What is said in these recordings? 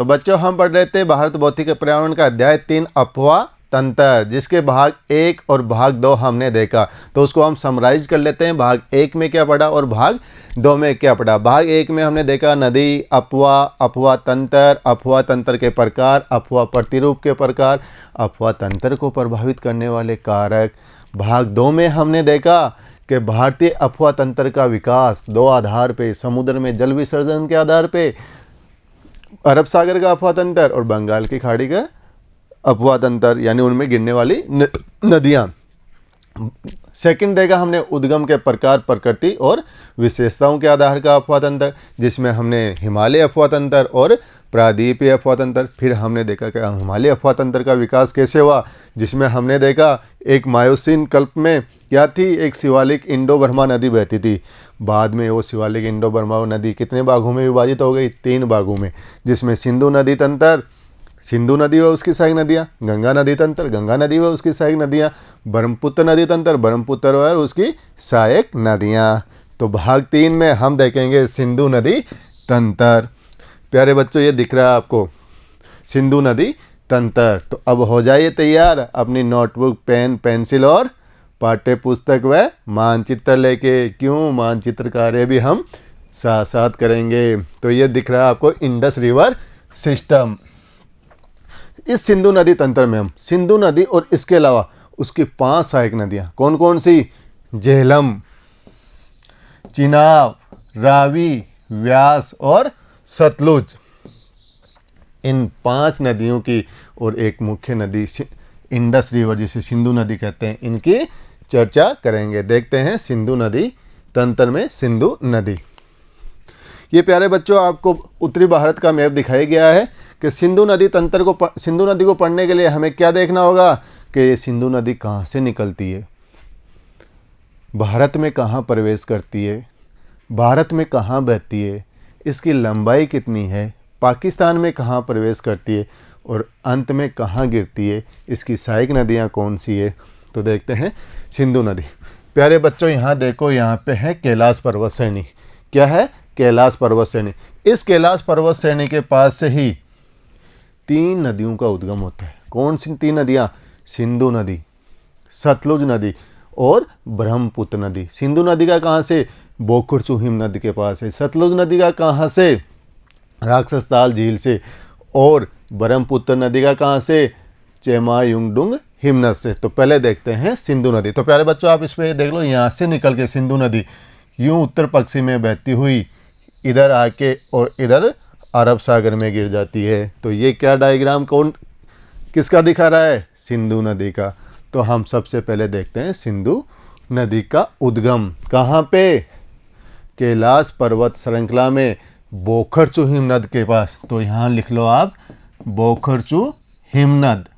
तो बच्चों हम पढ़ रहे थे भारत भौतिक पर्यावरण का अध्याय 3 अफवाह तंत्र, जिसके भाग 1 और भाग 2 हमने देखा। तो उसको हम समराइज कर लेते हैं। भाग 1 में क्या पढ़ा और भाग 2 में क्या पढ़ा। भाग 1 में हमने देखा नदी, अफवाह, अफवाह तंत्र के प्रकार, अफवाह प्रतिरूप के प्रकार, अफवाह तंत्र को प्रभावित करने वाले कारक। भाग 2 में हमने देखा कि भारतीय अफवाह तंत्र का विकास 2 आधार पे, समुद्र में जल विसर्जन के आधार पे, अरब सागर का अफवाह तंत्र और बंगाल की खाड़ी का अफवाह तंत्र, यानी उनमें गिरने वाली नदियाँ। सेकंड देखा हमने उद्गम के प्रकार, प्रकृति और विशेषताओं के आधार का अफवाह तंत्र, जिसमें हमने हिमालय अफवाह तंत्र और प्रायद्वीपीय अफवाह तंत्र। फिर हमने देखा कि हिमालय अफवाह तंत्र का विकास कैसे हुआ, जिसमें हमने देखा एक मायोसीन कल्प में क्या थी, एक शिवालिक इंडो बर्मा नदी बहती थी। बाद में वो शिवालिक इंडो बर्मा नदी कितने भागों में विभाजित हो गई, 3 भागों में, जिसमें सिंधु नदी तंत्र, सिंधु नदी व उसकी सहायक नदियाँ, गंगा नदी तंत्र, गंगा नदी व उसकी सहायक नदियाँ, ब्रह्मपुत्र नदी तंत्र, ब्रह्मपुत्र व उसकी सहायक नदियाँ। तो भाग 3 में हम देखेंगे सिंधु नदी तंत्र। प्यारे बच्चों ये दिख रहा है आपको सिंधु नदी तंत्र। तो अब हो जाइए तैयार अपनी नोटबुक, पेन, पेंसिल और पाठ्य पुस्तक व मानचित्र लेके। क्यों, मानचित्र कार्य भी हम साथ साथ करेंगे। तो ये दिख रहा है आपको इंडस रिवर सिस्टम। इस सिंधु नदी तंत्र में हम सिंधु नदी और इसके अलावा उसकी 5 सहायक नदियाँ कौन कौन सी, झेलम, चिनाब, रावी, व्यास और सतलुज, इन 5 नदियों की और एक मुख्य नदी इंडस रिवर जिसे सिंधु नदी कहते हैं, इनकी चर्चा करेंगे। देखते हैं सिंधु नदी तंत्र में सिंधु नदी। ये प्यारे बच्चों आपको उत्तरी भारत का मैप दिखाया गया है कि सिंधु नदी तंत्र को, सिंधु नदी को पढ़ने के लिए हमें क्या देखना होगा कि ये सिंधु नदी कहाँ से निकलती है, भारत में कहाँ प्रवेश करती है, भारत में कहाँ बहती है, इसकी लंबाई कितनी है, पाकिस्तान में कहाँ प्रवेश करती है और अंत में कहाँ गिरती है, इसकी सहायक नदियाँ कौन सी है। तो देखते हैं सिंधु नदी। प्यारे बच्चों यहाँ देखो, यहाँ पे है कैलाश पर्वत श्रेणी। क्या है, कैलाश पर्वत श्रेणी। इस कैलाश पर्वत श्रेणी के पास से ही 3 नदियों का उद्गम होता है। कौन सी 3 नदियाँ, सिंधु नदी, सतलुज नदी और ब्रह्मपुत्र नदी। सिंधु नदी का कहाँ से, बोकुरचू हिम नदी के पास है। सतलुज नदी का कहाँ से, राक्षसताल झील से। और ब्रह्मपुत्र नदी का कहाँ से, चेमायुंगडुंग हिमनद से। तो पहले देखते हैं सिंधु नदी। तो प्यारे बच्चों आप इस पर देख लो, यहाँ से निकल के सिंधु नदी यूँ उत्तर पश्चिम में बहती हुई इधर आके और इधर अरब सागर में गिर जाती है। तो ये क्या डायग्राम कौन किसका दिखा रहा है, सिंधु नदी का। तो हम सबसे पहले देखते हैं सिंधु नदी का उद्गम कहाँ पे, कैलाश पर्वत श्रृंखला में बोखरचू हिमनद के पास। तो यहाँ लिख लो आप बोखरचू हिमनद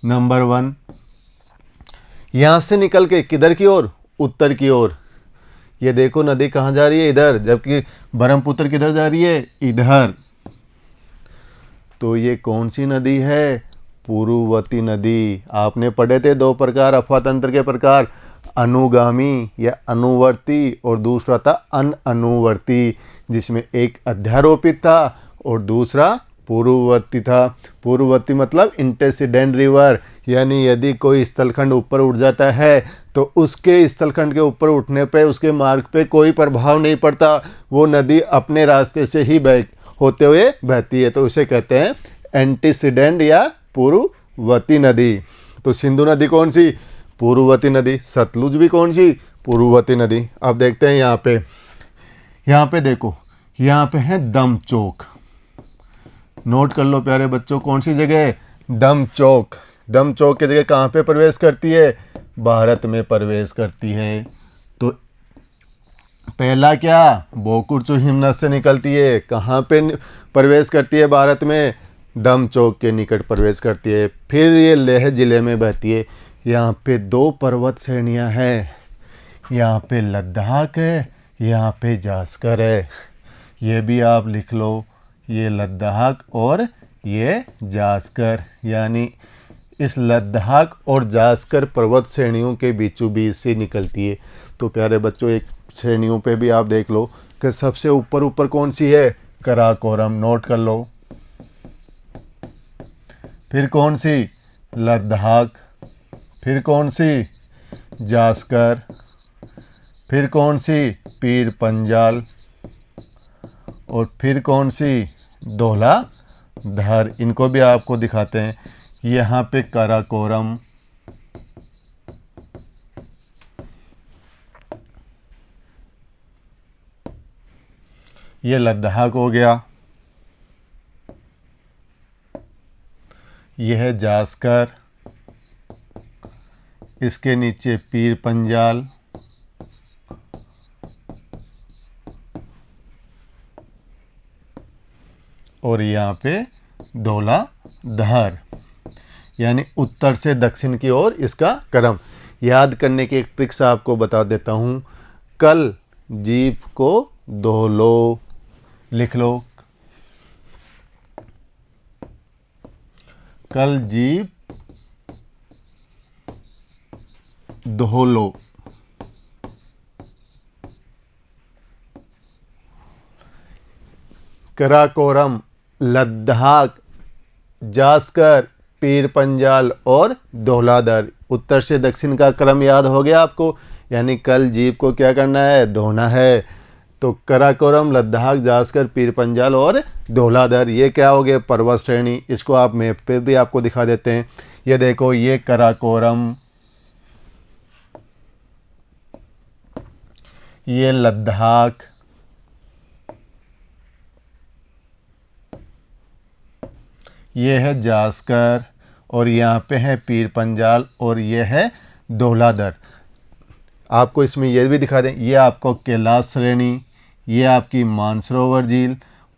नंबर 1। यहाँ से निकल के किधर की ओर, उत्तर की ओर। ये देखो नदी कहाँ जा रही है, इधर, जबकि ब्रह्मपुत्र किधर जा रही है, इधर। तो ये कौन सी नदी है, पुरुवती नदी। आपने पढ़े थे 2 प्रकार अफवाह तंत्र के प्रकार, अनुगामी या अनुवर्ती और दूसरा था अनअनुवर्ती, जिसमें एक अध्यारोपित था और दूसरा पूर्ववर्ती था। पूर्ववर्ती मतलब इंटेसिडेंट रिवर, यानी यदि कोई स्थलखंड ऊपर उठ जाता है तो उसके स्थलखंड के ऊपर उठने पे उसके मार्ग पे कोई प्रभाव नहीं पड़ता, वो नदी अपने रास्ते से ही होते हुए बहती है। तो उसे कहते हैं एंटीसीडेंट या पूर्ववर्ती नदी। तो सिंधु नदी कौन सी, पूर्ववर्ती नदी। सतलुज भी कौन सी, पूर्ववर्ती नदी। अब देखते हैं यहाँ पे देखो, यहाँ पे है दमचौक। नोट कर लो प्यारे बच्चों, कौन सी जगह है, दमचौक। दमचौक की जगह कहाँ पे प्रवेश करती है, भारत में प्रवेश करती है। तो पहला क्या, बोकुरचू हिमनद से निकलती है, कहाँ पे प्रवेश करती है, भारत में, दमचौक के निकट प्रवेश करती है। फिर ये लेह जिले में बहती है। यहाँ पे 2 पर्वत श्रेणियाँ हैं, यहाँ पे लद्दाख है, यहाँ पे जास्कर है। ये भी आप लिख लो, ये लद्दाख और ये जास्कर, यानी इस लद्दाख और जास्कर पर्वत श्रेणियों के बीचों बीच से निकलती है। तो प्यारे बच्चों एक श्रेणियों पे भी आप देख लो कि सबसे ऊपर कौन सी है, कराकोरम, नोट कर लो। फिर कौन सी? लद्दाख। फिर कौन सी? जास्कर। फिर कौन सी? पीर पंजाल। और फिर कौन सी? धौलाधर। इनको भी आपको दिखाते हैं। यहाँ पे कराकोरम, ये लद्दाख हो गया, यह है जास्कर, इसके नीचे पीर पंजाल, और यहाँ पे धौलाधर, यानी उत्तर से दक्षिण की ओर इसका क्रम। याद करने की एक ट्रिक्स आपको बता देता हूँ। कल जीप को धो लो, लिख लो। कल जीप धो लो। कराकोरम, लद्दाख, जास्कर, पीर पंजाल और धौलाधर, उत्तर से दक्षिण का क्रम याद हो गया आपको। यानी कल जीप को क्या करना है? धोना है। तो कराकोरम, लद्दाख, जास्कर, पीर पंजाल और धौलाधर, ये क्या हो गए? पर्वत श्रेणी। इसको आप मैप पे भी आपको दिखा देते हैं। ये देखो, ये कराकोरम, ये लद्दाख, ये है जास्कर, और यहाँ पे है पीर पंजाल, और ये है धौलाधर। आपको इसमें यह भी दिखा दें, ये आपको कैलाश श्रेणी, ये आपकी मानसरोवर झील,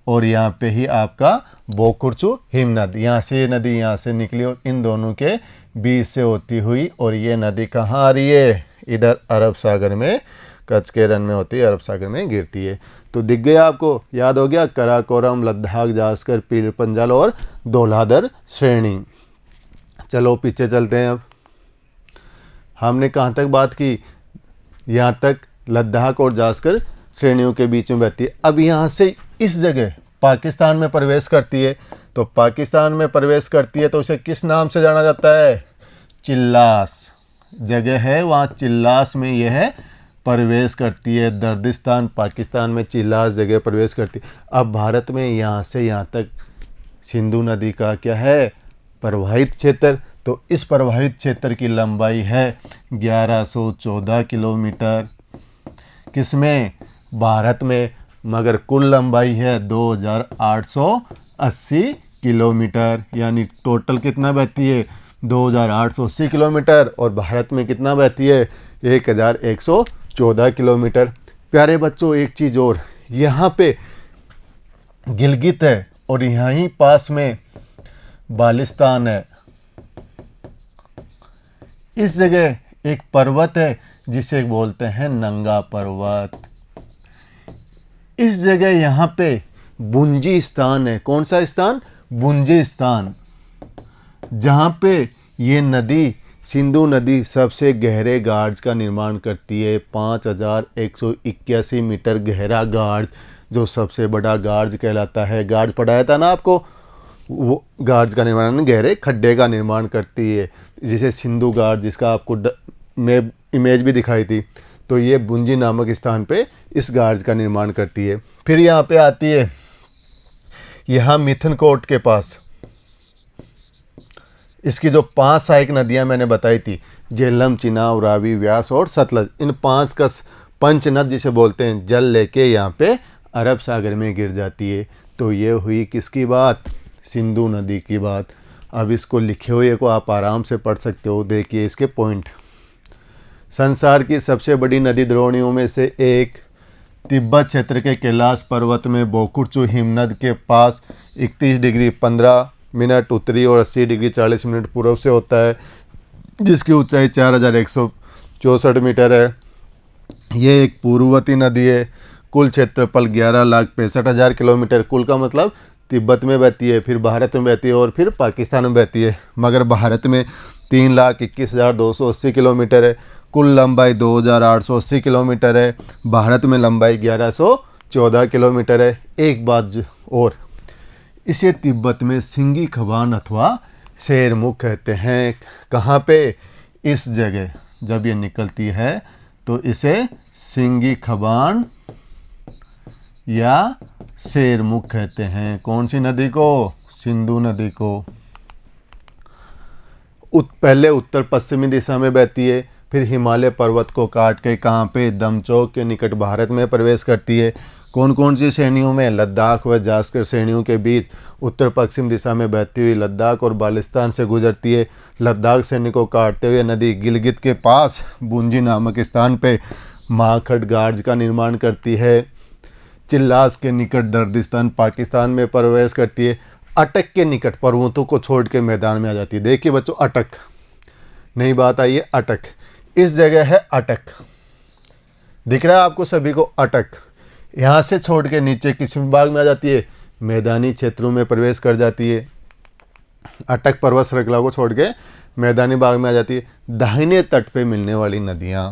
और यहाँ पे ही आपका बोकुरचू हिमनद। यहाँ से ये नदी यहाँ से निकली और इन दोनों के बीच से होती हुई, और ये नदी कहाँ आ रही है? इधर अरब सागर में, कच्छ के रण में होती है, अरब सागर में गिरती है। तो दिख गया आपको, याद हो गया? कराकोरम, लद्दाख, जास्कर, पीर पंजाल और धौलाधर श्रेणी। चलो पीछे चलते हैं। अब हमने कहाँ तक बात की? यहाँ तक लद्दाख और जास्कर श्रेणियों के बीच में बहती है। अब यहाँ से इस जगह पाकिस्तान में प्रवेश करती है। तो पाकिस्तान में प्रवेश करती है तो उसे किस नाम से जाना जाता है? चिल्लास जगह है, वहाँ चिल्लास में यह है प्रवेश करती है। दर्दिस्तान पाकिस्तान में चिल्लास जगह प्रवेश करती है। अब भारत में यहाँ से यहाँ तक सिंधु नदी का क्या है? प्रवाहित क्षेत्र। तो इस प्रवाहित क्षेत्र की लंबाई है 1114 किलोमीटर। किसमें? भारत में। मगर कुल लंबाई है 2880 किलोमीटर। यानी टोटल कितना बहती है? 2880 किलोमीटर। और भारत में कितना बहती है? 1114 किलोमीटर। प्यारे बच्चों, एक चीज़ और, यहाँ पे गिलगित है और यहाँ ही पास में बालिस्तान है। इस जगह एक पर्वत है जिसे बोलते हैं नंगा पर्वत। इस जगह यहाँ पे बुंजी स्थान है। कौन सा स्थान? बुंजी स्थान, जहाँ पे ये नदी, सिंधु नदी, सबसे गहरे गार्ज का निर्माण करती है। 5181 मीटर गहरा गार्ज, जो सबसे बड़ा गार्ज कहलाता है। गार्ज पढ़ाया था ना आपको, वो गार्ज का निर्माण, गहरे खड्डे का निर्माण करती है, जिसे सिंधु गार्ज, जिसका आपको मैं इमेज भी दिखाई थी। तो ये बुंजी नामक स्थान पे इस गार्ज का निर्माण करती है। फिर यहाँ पे आती है, यहाँ मिथनकोट के पास, इसकी जो 5 सहायक नदियाँ मैंने बताई थी, झेलम, चिनाब, रावी, व्यास और सतलज, इन 5 का पंचनद जिसे बोलते हैं, जल लेके यहाँ पे अरब सागर में गिर जाती है। तो ये हुई किसकी बात? सिंधु नदी की बात। अब इसको लिखे हुए को आप आराम से पढ़ सकते हो। देखिए इसके पॉइंट। संसार की सबसे बड़ी नदी द्रोणियों में से एक, तिब्बत क्षेत्र के कैलाश पर्वत में बोकुरचू हिमनद के पास 31 डिग्री 15 मिनट उत्तरी और 80 डिग्री 40 मिनट पूर्व से होता है, जिसकी ऊंचाई 4164 मीटर है। ये एक पूर्ववर्ती नदी है। कुल क्षेत्रफल 11,65,000 किलोमीटर। कुल का मतलब तिब्बत में बहती है, फिर भारत में बहती है और फिर पाकिस्तान में बहती है। मगर भारत में 3,21,280 किलोमीटर है। कुल लंबाई 2,880 किलोमीटर है। भारत में लंबाई 1100 14 किलोमीटर है। एक बात और, इसे तिब्बत में सिंगी खबान अथवा शेरमुख कहते हैं। कहाँ पे? इस जगह जब ये निकलती है तो इसे सिंगी खबान या शेरमुख कहते हैं। कौन सी नदी को? सिंधु नदी को। पहले उत्तर पश्चिमी दिशा में बहती है, फिर हिमालय पर्वत को काट के कहाँ पे? दमचौक के निकट भारत में प्रवेश करती है। कौन कौन सी श्रेणियों में? लद्दाख व जास्कर श्रेणियों के बीच उत्तर पश्चिम दिशा में बहती हुई लद्दाख और बाल्टिस्तान से गुजरती है। लद्दाख श्रेणी को काटते हुए नदी गिलगित के पास बुंजी नामक स्थान पे महाखड्गार्ज का निर्माण करती है। चिल्लास के निकट दर्दिस्तान पाकिस्तान में प्रवेश करती है। अटक के निकट पर्वतों को छोड़ के मैदान में आ जाती है। देखिए बच्चों, अटक, नई बात आई है, अटक। इस जगह है अटक, दिख रहा है आपको सभी को? अटक यहाँ से छोड़ के नीचे किस भाग में आ जाती है? मैदानी क्षेत्रों में प्रवेश कर जाती है। अटक पर्वत श्रृंखला को छोड़ के मैदानी भाग में आ जाती है। दाहिने तट पे मिलने वाली नदियाँ,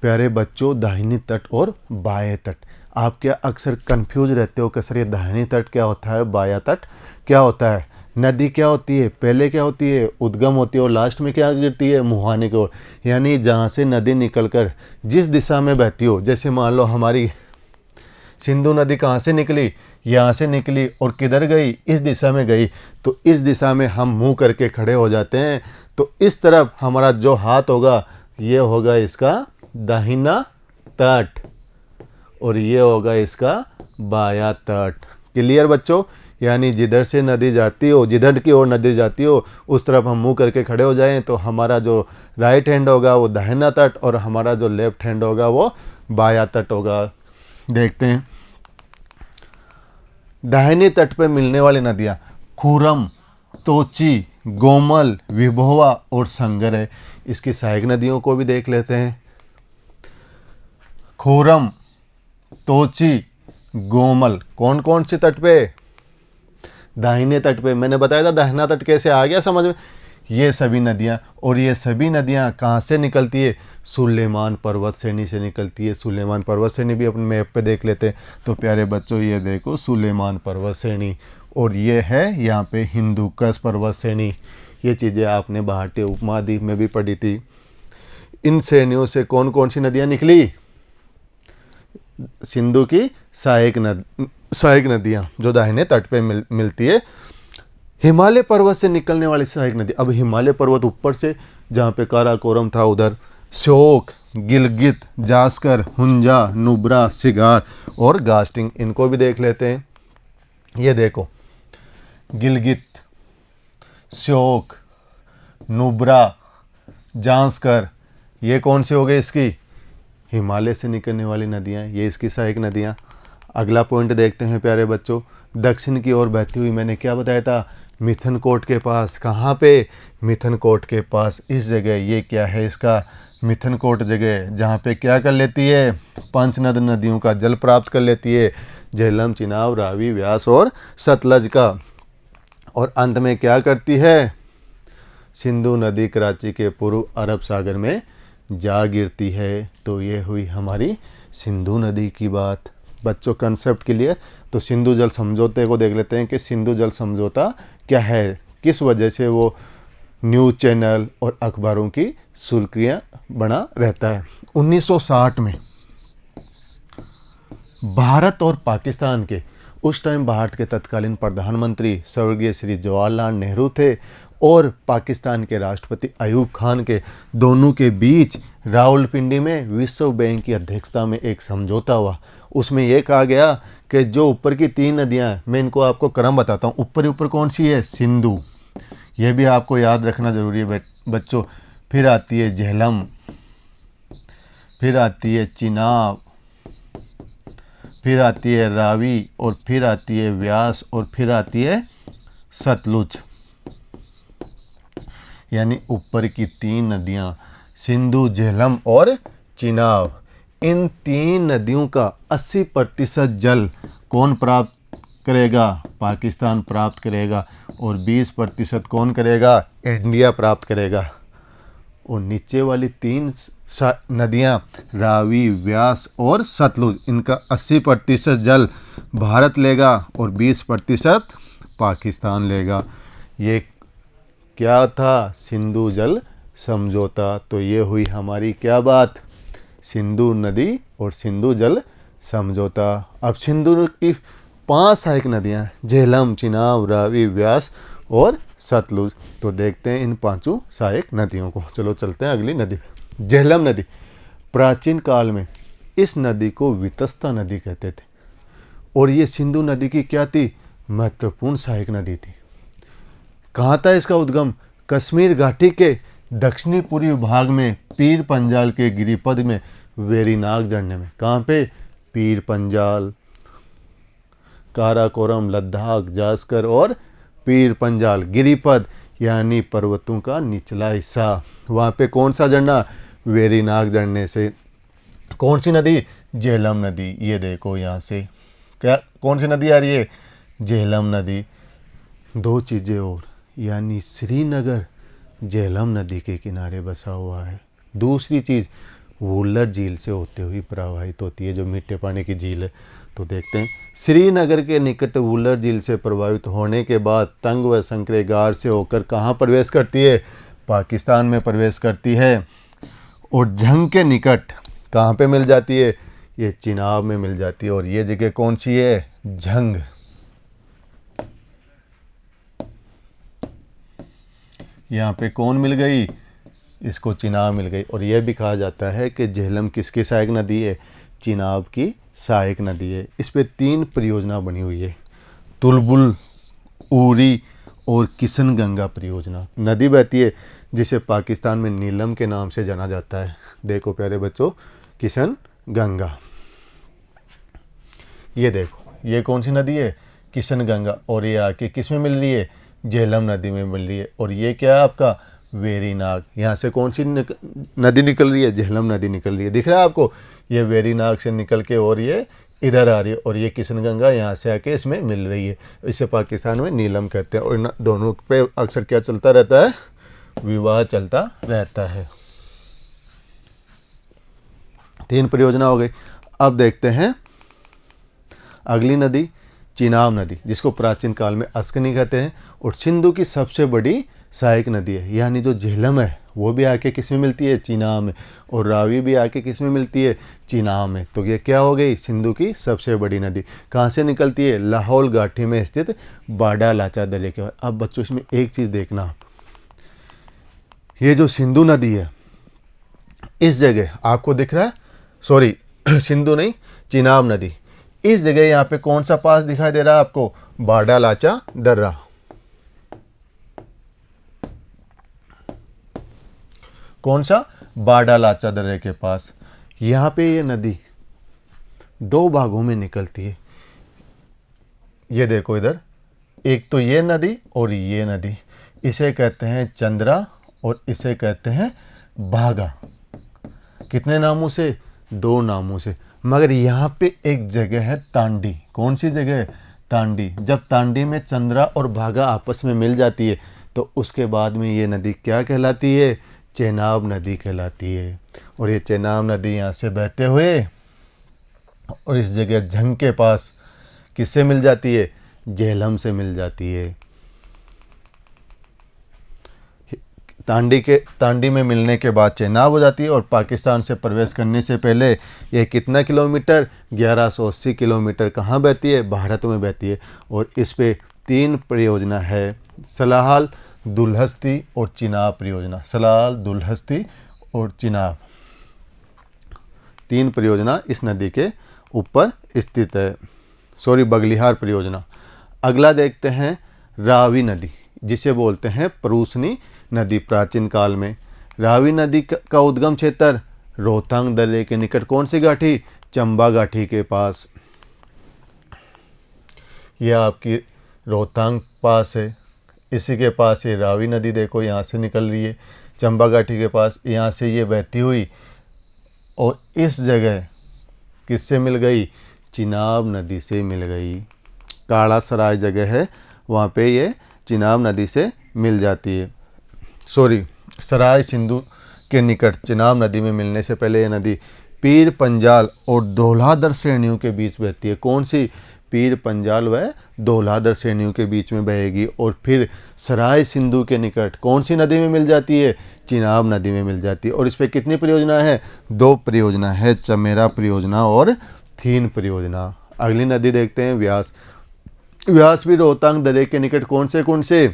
प्यारे बच्चों, दाहिनी तट और बाएं तट। आप क्या अक्सर कंफ्यूज रहते हो कि सर ये दाहिनी तट क्या होता है, बायां तट क्या होता है? नदी क्या होती है? पहले क्या होती है? उद्गम होती है और लास्ट में क्या गिरती है? मुहाने की ओर। यानी जहाँ से नदी निकलकर जिस दिशा में बहती हो, जैसे मान लो हमारी सिंधु नदी कहाँ से निकली? यहाँ से निकली और किधर गई? इस दिशा में गई। तो इस दिशा में हम मुंह करके खड़े हो जाते हैं। तो इस तरफ हमारा जो हाथ होगा ये होगा इसका दाहिना तट और ये होगा इसका बायां तट। क्लियर बच्चों? यानी जिधर से नदी जाती हो, जिधर की ओर नदी जाती हो, उस तरफ हम मुंह करके खड़े हो जाएं तो हमारा जो राइट हैंड होगा वो दाहिना तट और हमारा जो लेफ्ट हैंड होगा वो बायां तट होगा। देखते हैं, दाहिने तट पे मिलने वाली नदियाँ खुरम, तोची, गोमल, विभोवा और संगर है। इसकी सहायक नदियों को भी देख लेते हैं। खुरम, तोची, गोमल, कौन कौन से तट पे? दाहिने तट पे। मैंने बताया था दाहिना तट कैसे आ गया समझ में? ये सभी नदियाँ, और ये सभी नदियाँ कहाँ से निकलती है? सुलेमान पर्वत श्रेणी से निकलती है। सुलेमान पर्वत श्रेणी भी अपने मैप पे देख लेते हैं। तो प्यारे बच्चों ये देखो सुलेमान पर्वत श्रेणी, और ये है यहाँ पे हिंदुकुश पर्वत श्रेणी। ये चीज़ें आपने भारतीय उपमहाद्वीप में भी पढ़ी थी। इन श्रेणियों से कौन कौन सी नदियाँ निकली? सिंधु की सहायक नदियाँ जो दाहिने तट पे मिलती है। हिमालय पर्वत से निकलने वाली सहायक नदी, अब हिमालय पर्वत ऊपर से जहाँ पे काराकोरम था उधर श्योक, गिलगित, जास्कर, हुंजा, नुब्रा, सिगार और गास्टिंग, इनको भी देख लेते हैं। ये देखो गिलगित, श्योक, नुब्रा, जास्कर, ये कौन सी हो गई? इसकी हिमालय से निकलने वाली नदियाँ, ये इसकी सहायक नदियाँ। अगला पॉइंट देखते हैं प्यारे बच्चों, दक्षिण की ओर बहती हुई, मैंने क्या बताया था? मिथनकोट के पास। कहाँ पे? मिथनकोट के पास, इस जगह। ये क्या है इसका? मिथनकोट जगह, जहाँ पे क्या कर लेती है? पंचनद नदियों का जल प्राप्त कर लेती है। झेलम, चिनाब, रावी, व्यास और सतलज का। और अंत में क्या करती है? सिंधु नदी कराची के पूर्व अरब सागर में जा गिरती है। तो ये हुई हमारी सिंधु नदी की बात। बच्चों कंसेप्ट क्लियर? तो सिंधु जल समझौते को देख लेते हैं कि सिंधु जल समझौता क्या है, किस वजह से वो न्यूज़ चैनल और अखबारों की सुर्खियां बना रहता है। 1960 में भारत और पाकिस्तान के, उस टाइम भारत के तत्कालीन प्रधानमंत्री स्वर्गीय श्री जवाहरलाल नेहरू थे और पाकिस्तान के राष्ट्रपति अयूब खान के, दोनों के बीच रावलपिंडी में विश्व बैंक की अध्यक्षता में एक समझौता हुआ। उसमें यह कहा गया कि जो ऊपर की 3 नदियां हैं, मैं इनको आपको क्रम बताता हूँ। ऊपर कौन सी है? सिंधु, ये भी आपको याद रखना जरूरी है बच्चों। फिर आती है झेलम, फिर आती है चिनाब, फिर आती है रावी, और फिर आती है व्यास, और फिर आती है सतलुज। यानी ऊपर की 3 नदियाँ सिंधु, झेलम और चिनाब, इन 3 नदियों का 80% जल कौन प्राप्त करेगा? पाकिस्तान प्राप्त करेगा। और 20% कौन करेगा? इंडिया प्राप्त करेगा। और नीचे वाली 3 नदियाँ रावी, व्यास और सतलुज, इनका 80% जल भारत लेगा और 20% पाकिस्तान लेगा। ये क्या था? सिंधु जल समझौता। तो ये हुई हमारी क्या बात? सिंधु नदी और सिंधु जल समझौता। अब सिंधु की 5 सहायक नदियाँ, झेलम, चिनाब, रावी, व्यास और सतलुज। तो देखते हैं इन 5 सहायक नदियों को। चलो चलते हैं अगली नदी पे। झेलम नदी, प्राचीन काल में इस नदी को वितस्ता नदी कहते थे और ये सिंधु नदी की क्या थी? महत्वपूर्ण सहायक नदी थी। कहाँ था इसका उद्गम? कश्मीर घाटी के दक्षिणी पूर्वी भाग में पीर पंजाल के गिरिपद में वेरीनाग झरने में। कहाँ पे? पीर पंजाल, काराकोरम, लद्दाख, जास्कर और पीर पंजाल गिरिपद यानी पर्वतों का निचला हिस्सा। वहाँ पे कौन सा झरना? वेरीनाग झरने से। कौन सी नदी? झेलम नदी। ये देखो यहाँ से क्या कौन सी नदी आ रही है? झेलम नदी। 2 चीज़ें और, यानी श्रीनगर झेलम नदी के किनारे बसा हुआ है। दूसरी चीज़, वुलर झील से होते हुए प्रवाहित होती है, जो मीठे पानी की झील है। तो देखते हैं, श्रीनगर के निकट वुलर झील से प्रभावित होने के बाद तंग व संकरे गार से होकर कहाँ प्रवेश करती है? पाकिस्तान में प्रवेश करती है। और झंग के निकट कहाँ पे मिल जाती है? ये चिनाब में मिल जाती है। और ये जगह कौन सी है? झंग। यहाँ पे कौन मिल गई? इसको चिनाब मिल गई। और यह भी कहा जाता है कि झेलम किसकी सहायक नदी है? चिनाब की सहायक नदी है। इस पे 3 परियोजना बनी हुई है, तुलबुल, उरी और किशन गंगा परियोजना। नदी बहती है जिसे पाकिस्तान में नीलम के नाम से जाना जाता है। देखो प्यारे बच्चों, किशन गंगा। ये देखो, ये कौन सी नदी है? किशन गंगा। और ये आके किस में मिल रही है? झेलम नदी में मिल रही है। और ये क्या है आपका? वेरीनाग। यहाँ से कौन सी नदी निकल रही है? झेलम नदी निकल रही है। दिख रहा है आपको? ये वेरीनाग से निकल के और ये इधर आ रही है और ये किशन गंगा यहाँ से आके इसमें मिल रही है। इसे पाकिस्तान में नीलम कहते हैं। और इन दोनों पे अक्सर क्या चलता रहता है? विवाह चलता रहता है। 3 परियोजना हो गई। अब देखते हैं अगली नदी, चिनाब नदी, जिसको प्राचीन काल में अस्कनी कहते हैं और सिंधु की सबसे बड़ी सहायक नदी है। यानी जो झेलम है वो भी आके किस में मिलती है? चिनाब में। और रावी भी आके किस में मिलती है? चिनाब में। तो ये क्या हो गई? सिंधु की सबसे बड़ी नदी। कहाँ से निकलती है? लाहौल घाटी में स्थित बाड़ा लाचा दर्रे के बाद। अब बच्चों इसमें एक चीज़ देखना आप, ये जो सिंधु नदी है इस जगह आपको दिख रहा है, सॉरी सिंधु नहीं, चिनाब नदी, इस जगह यहाँ पे कौन सा पास दिखाई दे रहा है आपको? बाड़ा लाचा दर्रा। कौन सा? बाड़ा लाचा दर्रे के पास। यहाँ पे ये नदी 2 भागों में निकलती है। ये देखो इधर, एक तो ये नदी और ये नदी, इसे कहते हैं चंद्रा और इसे कहते हैं भागा। कितने नामों से? 2 नामों से। मगर यहाँ पे एक जगह है तांडी। कौन सी जगह है? तांडी। जब तांडी में चंद्रा और भागा आपस में मिल जाती है तो उसके बाद में ये नदी क्या कहलाती है? चेनाब नदी कहलाती है। और ये चेनाब नदी यहाँ से बहते हुए और इस जगह झंग के पास किससे मिल जाती है? झेलम से मिल जाती है। तांडी में मिलने के बाद चेनाब हो जाती है। और पाकिस्तान से प्रवेश करने से पहले ये कितना किलोमीटर? 1180 किलोमीटर कहाँ बहती है? भारत में बहती है। और इस पे 3 परियोजना है, सलाहल, दुलहस्ती और चिनाब परियोजना। सलाहल, दुलहस्ती और चिनाब 3 परियोजना इस नदी के ऊपर स्थित है। सॉरी, बगलिहार परियोजना। अगला देखते हैं रावी नदी, जिसे बोलते हैं परूसनी नदी। प्राचीन काल में रावी नदी का उद्गम क्षेत्र रोहतांग दर्रे के निकट कौन सी घाटी? चंबा घाटी के पास। यह आपकी रोहतांग पास है, इसी के पास ये रावी नदी देखो यहाँ से निकल रही है चंबा घाटी के पास। यहाँ से ये बहती हुई और इस जगह किससे मिल गई? चिनाब नदी से मिल गई। काला सराय जगह है, वहाँ पे ये चिनाब नदी से मिल जाती है। सॉरी, सराय सिंधु के निकट चिनाब नदी में मिलने से पहले यह नदी पीर पंजाल और धौलाधर श्रेणियों के बीच बहती है। कौन सी? पीर पंजाल व धौलाधर श्रेणियों के बीच में बहेगी। और फिर सराय सिंधु के निकट कौन सी नदी में मिल जाती है? चिनाब नदी में मिल जाती है। और इस पर कितनी परियोजना है? 2 परियोजना है, चमेरा परियोजना और थीन परियोजना। अगली नदी देखते हैं व्यास। व्यास भी रोहतांग दर्रे के निकट कौन से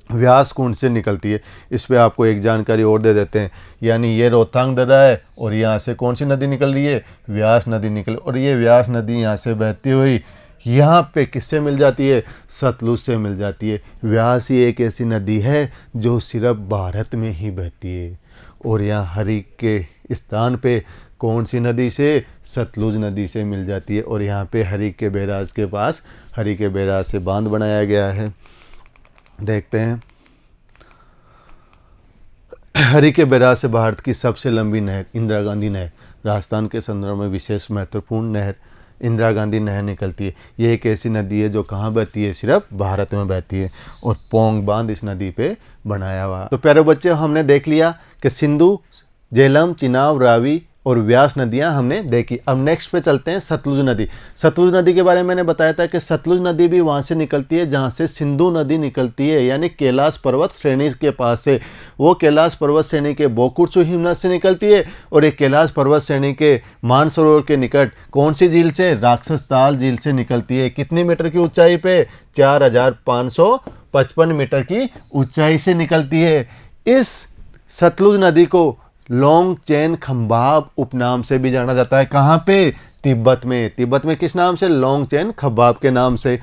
व्यास कुंड से निकलती है। इस पे आपको एक जानकारी और दे देते हैं, यानी ये रोहतांग दर्रा है और यहाँ से कौन सी नदी निकल रही है? व्यास नदी निकल, और ये व्यास नदी यहाँ से बहती हुई यहाँ पे किससे मिल जाती है? सतलुज से मिल जाती है। व्यास ही एक ऐसी नदी है जो सिर्फ भारत में ही बहती है। और यहाँ हरिक के स्थान पे कौन सी नदी से? सतलुज नदी से मिल जाती है। और यहाँ पे हरिक के बैराज के पास हरिक के बैराज से बांध बनाया गया है। देखते हैं, हरिक के बैराज से भारत की सबसे लंबी नहर इंदिरा गांधी नहर, राजस्थान के संदर्भ में विशेष महत्वपूर्ण नहर इंदिरा गांधी नहर निकलती है। ये एक ऐसी नदी है जो कहाँ बहती है? सिर्फ भारत में बहती है। और पोंग बांध इस नदी पे बनाया हुआ। तो प्यारे बच्चे, हमने देख लिया कि सिंधु, झेलम, चिनाब, रावी और व्यास नदियां हमने देखी। अब नेक्स्ट पे चलते हैं सतलुज नदी। सतलुज नदी के बारे में मैंने बताया था कि सतलुज नदी भी वहाँ से निकलती है जहाँ से सिंधु नदी निकलती है, यानी कैलाश पर्वत श्रेणी के पास से। वो कैलाश पर्वत श्रेणी के बोकुरचू हिमनद से निकलती है। और एक कैलाश पर्वत श्रेणी के मानसरोवर के निकट कौन सी झील से? राक्षस ताल झील से निकलती है। कितनी मीटर की ऊंचाई पे? 4555 मीटर की ऊंचाई से निकलती है। इस सतलुज नदी को लॉन्ग चेन खंबाब उपनाम से भी जाना जाता है। कहाँ पे? तिब्बत में। तिब्बत में किस नाम से? लॉन्ग चेन खंबाब के नाम से।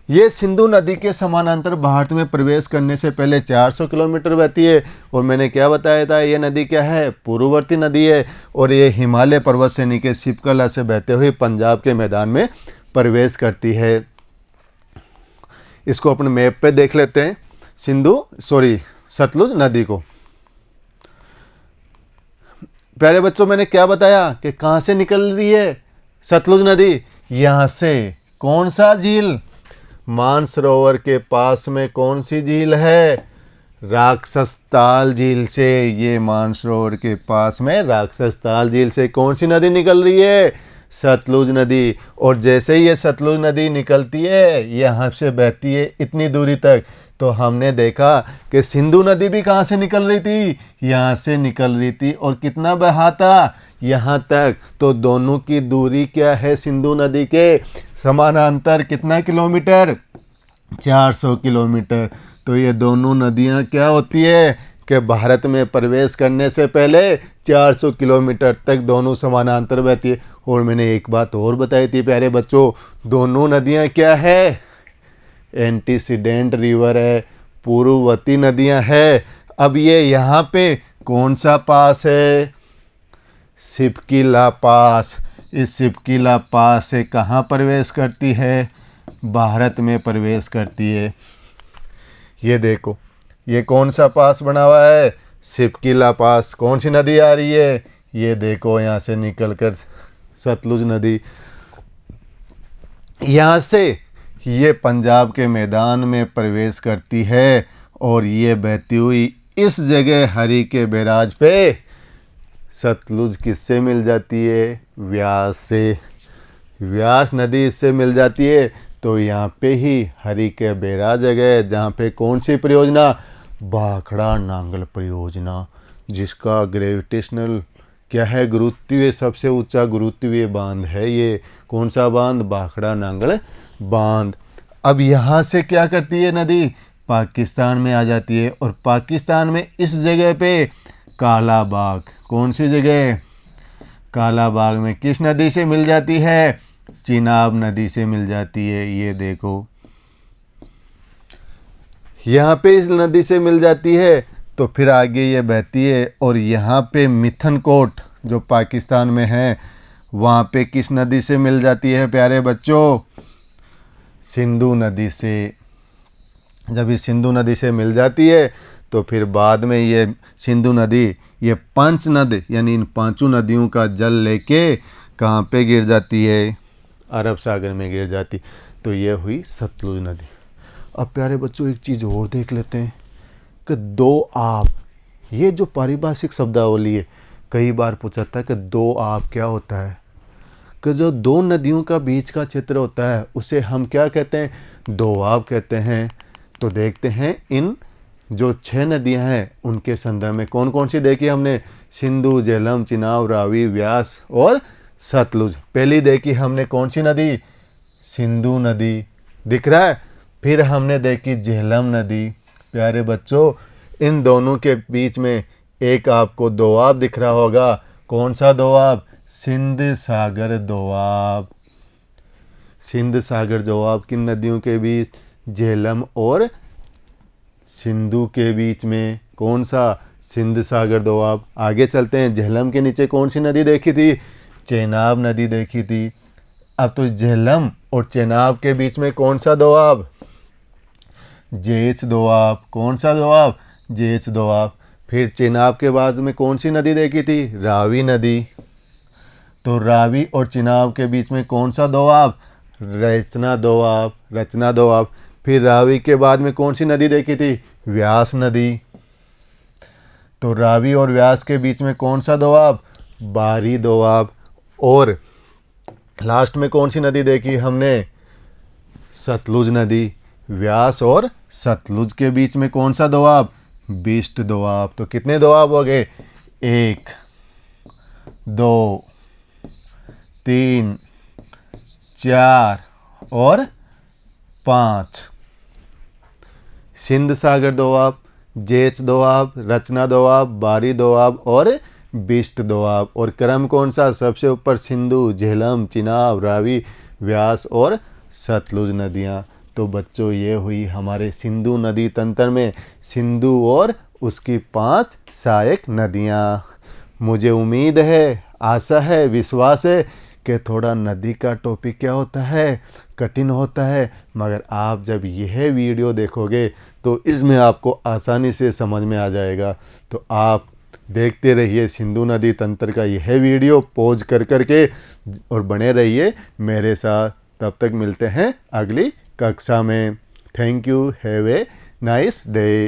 ये सिंधु नदी के समानांतर भारत में प्रवेश करने से पहले 400 किलोमीटर बहती है। और मैंने क्या बताया था? ये नदी क्या है? पूर्ववर्ती नदी है। और ये हिमालय पर्वत श्रेणी के सिपकला से बहते हुए पंजाब के मैदान में प्रवेश करती है। इसको अपने मैप पे देख लेते हैं, सतलुज नदी को। प्यारे बच्चों, मैंने क्या बताया कि कहाँ से निकल रही है सतलुज नदी? यहाँ से। कौन सा झील? मानसरोवर के पास में कौन सी झील है? राक्षस ताल झील से। ये मानसरोवर के पास में राक्षस ताल झील से कौन सी नदी निकल रही है? सतलुज नदी। और जैसे ही ये सतलुज नदी निकलती है, यहाँ से बहती है इतनी दूरी तक, तो हमने देखा कि सिंधु नदी भी कहाँ से निकल रही थी? यहाँ से निकल रही थी। और कितना बहा था? यहाँ तक। तो दोनों की दूरी क्या है? सिंधु नदी के समानांतर कितना किलोमीटर? 400 किलोमीटर। तो ये दोनों नदियाँ क्या होती है कि भारत में प्रवेश करने से पहले 400 किलोमीटर तक दोनों समानांतर बहती है। और मैंने एक बात और बताई थी प्यारे बच्चों, दोनों नदियाँ क्या है? एंटीसीडेंट रिवर है, पूर्ववर्ती नदियां है। अब ये यहाँ पे कौन सा पास है? सिपकीला पास। इस सिपकीला पास से कहाँ प्रवेश करती है? भारत में प्रवेश करती है। ये देखो, ये कौन सा पास बना हुआ है? सिपकीला पास। कौन सी नदी आ रही है? ये देखो, यहाँ से निकलकर सतलुज नदी यहाँ से ये पंजाब के मैदान में प्रवेश करती है। और ये बहती हुई इस जगह हरि के बैराज पे सतलुज किससे मिल जाती है? व्यास से। व्यास नदी इससे मिल जाती है। तो यहाँ पे ही हरि के बैराज जगह जहाँ पे कौन सी परियोजना? भाखड़ा नांगल परियोजना, जिसका ग्रेविटेशनल क्या है? गुरुत्वीय, सबसे ऊंचा गुरुत्वीय बांध है ये। कौन सा बांध? भाखड़ा नांगल बांध। अब यहाँ से क्या करती है नदी? पाकिस्तान में आ जाती है। और पाकिस्तान में इस जगह पे कालाबाग। कौन सी जगह? कालाबाग में किस नदी से मिल जाती है? चिनाब नदी से मिल जाती है। ये देखो, यहाँ पे इस नदी से मिल जाती है। तो फिर आगे ये बहती है। और यहाँ पे मिथनकोट जो पाकिस्तान में है, वहाँ पे किस नदी से मिल जाती है प्यारे बच्चों? सिंधु नदी से। जब ये सिंधु नदी से मिल जाती है तो फिर बाद में ये सिंधु नदी ये पंच नद यानी इन पांचों नदियों का जल लेके कहाँ पे गिर जाती है? अरब सागर में गिर जाती। तो ये हुई सतलुज नदी। अब प्यारे बच्चों, एक चीज़ और देख लेते हैं कि 2 आप ये जो पारिभाषिक शब्दावली है, कई बार पूछा था कि दो आब क्या होता है, कि जो दो नदियों का बीच का क्षेत्र होता है उसे हम क्या कहते हैं, दोआब कहते हैं। तो देखते हैं इन जो 6 नदियां हैं उनके संदर्भ में कौन कौन सी देखी हमने, सिंधु, झेलम, चिनाब, रावी, व्यास और सतलुज। पहली देखी हमने कौन सी नदी, सिंधु नदी, दिख रहा है। फिर हमने देखी झेलम नदी। प्यारे बच्चों, इन दोनों के बीच में एक आपको दोआब दिख रहा होगा, कौन सा दोआब, सिंध सागर दोआब। सिंध सागर दोआब किन नदियों के बीच, झेलम और सिंधु के बीच में, कौन सा, सिंध सागर दोआब। आगे चलते हैं, झेलम के नीचे कौन सी नदी देखी थी, चेनाब नदी देखी थी। अब तो झेलम और चेनाब के बीच में कौन सा दोआब, जेच दोआब। कौन सा दोआब, जेच दोआब। फिर चेनाब के बाद में कौन सी नदी देखी थी, रावी नदी। तो रावी और चेनाब के बीच में कौन सा दोआब, रचना दोआब, रचना दोआब। फिर रावी के बाद में कौन सी नदी देखी थी, व्यास नदी। तो रावी और व्यास के बीच में कौन सा दोआब, बारी दोआब। और लास्ट में कौन सी नदी देखी हमने, सतलुज नदी। व्यास और सतलुज के बीच में कौन सा दोआब, बिष्ट दोआब। तो कितने दोआब हो गए, 1 2 3 4 और 5। सिंध सागर दोआब, जेच दोआब, रचना दोआब, बारी दोआब और बिष्ट दोआब। और क्रम कौन सा, सबसे ऊपर सिंधु, झेलम, चिनाब, रावी, व्यास और सतलुज नदियाँ। तो बच्चों, ये हुई हमारे सिंधु नदी तंत्र में सिंधु और उसकी 5 सहायक नदियाँ। मुझे उम्मीद है, आशा है, विश्वास है कि थोड़ा नदी का टॉपिक क्या होता है, कठिन होता है, मगर आप जब यह वीडियो देखोगे तो इसमें आपको आसानी से समझ में आ जाएगा। तो आप देखते रहिए सिंधु नदी तंत्र का यह वीडियो पॉज कर करके और बने रहिए मेरे साथ। तब तक मिलते हैं अगली कक्षा में। Thank you, have a nice day.